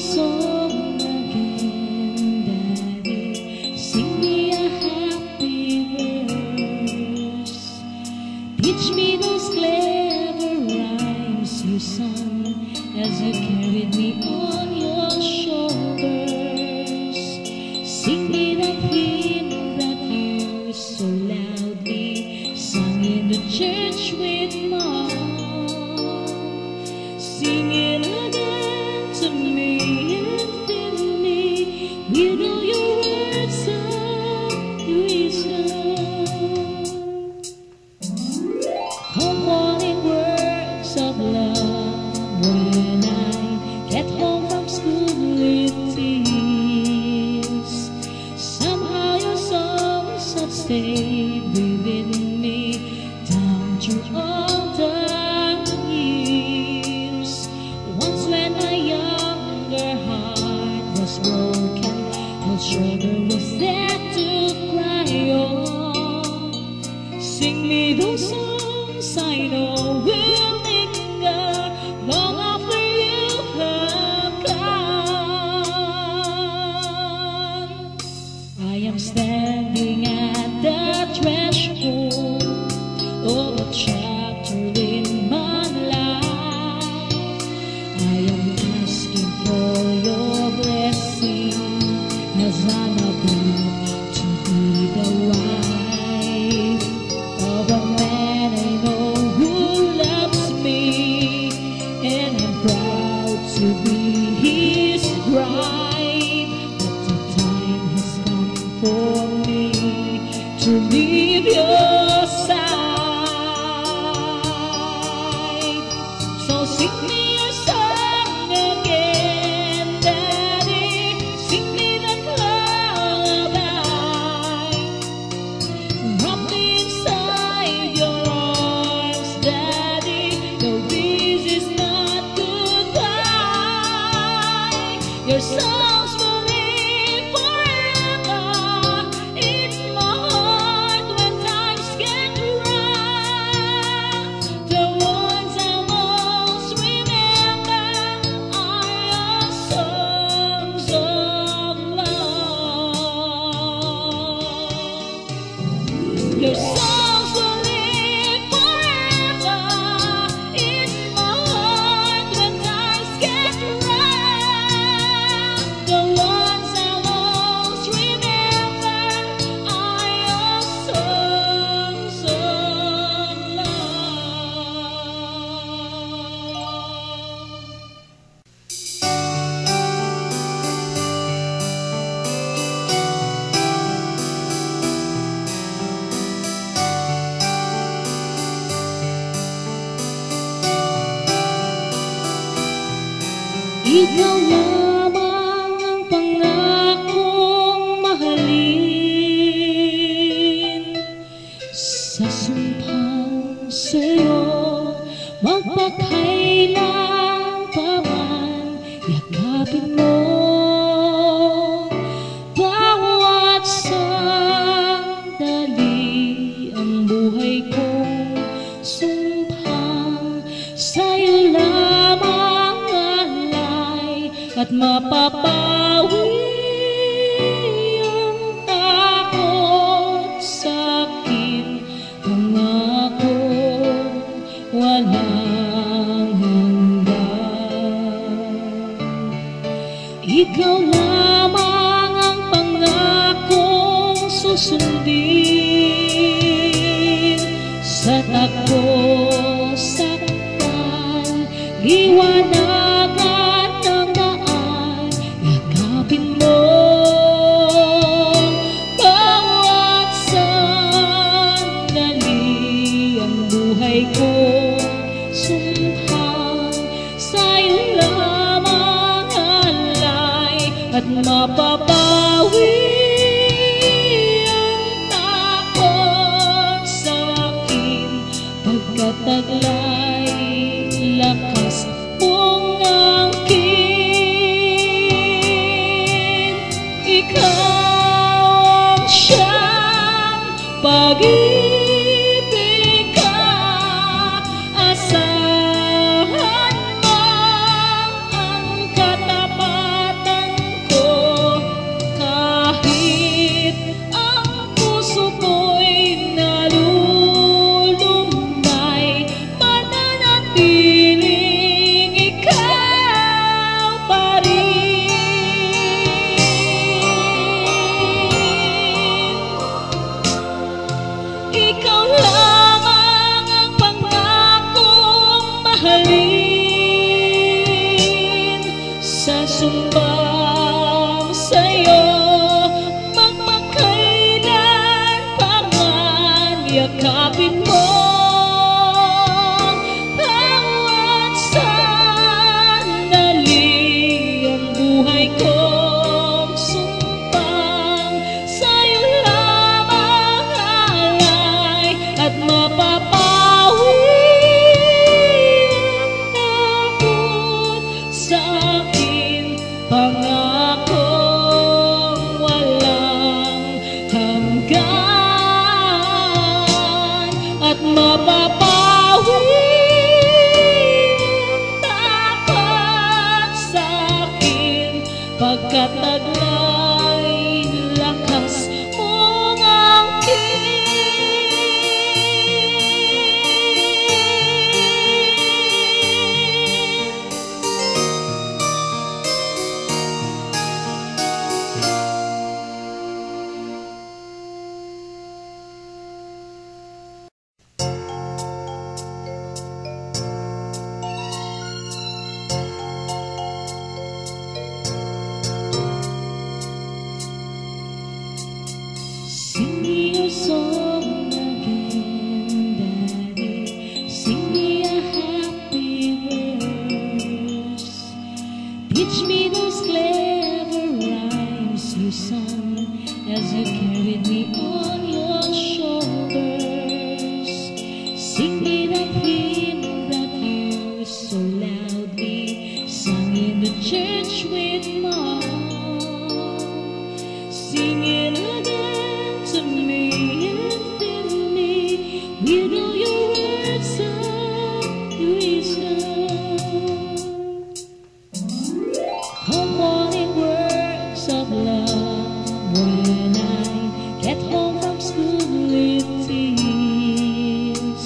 song again, Daddy. Sing me a happy verse. Teach me those clever rhymes you sung as you carried me on your shoulders. Sing me that hymn that you so loudly sung in the church with Mom. Sing it again to me and fill me with all your words of wisdom. Home morning words of love when I get home from school with tears. Somehow your songs have stayed within me down through all the years. Once when my younger heart was broken, no shoulder was there to cry on. Sing me those songs I know will linger long after you have gone. I am standing at the threshold of a chapter in my life. I am asking for your blessing as I'm about to be the wife of a man I know who loves me, and I'm proud to be his bride. But the time has come for me to leave your side. So sing me a song again, Daddy. Sing me that lullaby. Wrap me inside your arms, Daddy. No, this is not goodbye. Your songs will live forever in my heart when times get rough. The ones I most remember are your songs of love. Your songs will live forever in my heart when times get rough. The ones I most remember are your songs of Ikaw lamang ang pangakong mahalin. Sa sumpang sa'yo magpakailan pa man, yakapin mo bawat sandali. Ang buhay kong sumpang sa'yo lamang at mapapawi ang takot, sakit, pangako walang hanggan. Ikaw lamang ang pangakong susundin sa takbo, saktan, liwanagan ng daan. Yakapin mo bawat sandali. Ang buhay ko sumpang sa'yo lamang alay at mapapawi ang takot sa akin pagkataglay lakas mong angkin. Ikaw ang siyang pag-ibig ka, asahan mo ang katapat may lakas mong angkin. Sing me a song again, Daddy. Sing me a happy verse. Teach me those clever rhymes you sung as you carried me on your shoulders. Sing me that hymn that you so loudly sung in the church with Mom. Sing it again to me and fill me with all your words of wisdom. Home morning words of love when I get home from school with tears.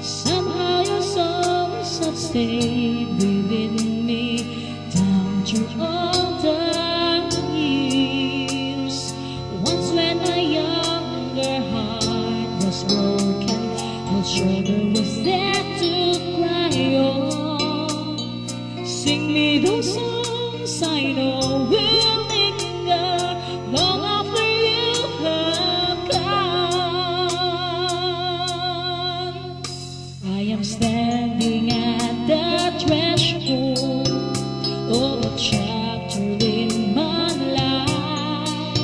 Somehow your songs have stayed within me down through all the years. Once when my younger heart was broken, no shoulder was there to cry on. Sing me those songs I know will linger long after you have gone. I am standing at the threshold of a chapter in my life.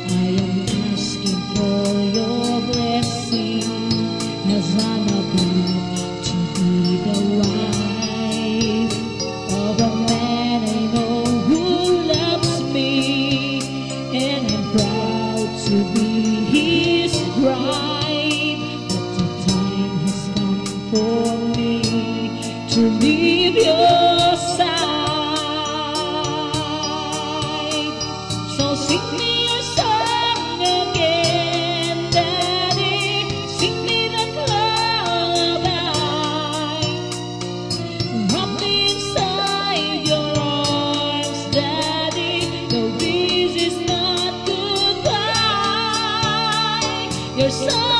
I am asking for your blessing as I'm about to be the wife of a man I know who loves me, and I'm proud to be his bride. But the time has come for me to leave your side. So sing me a song again, Daddy. Sing me that lullaby. Wrap me inside your arms, Daddy. No, this is not goodbye. Your song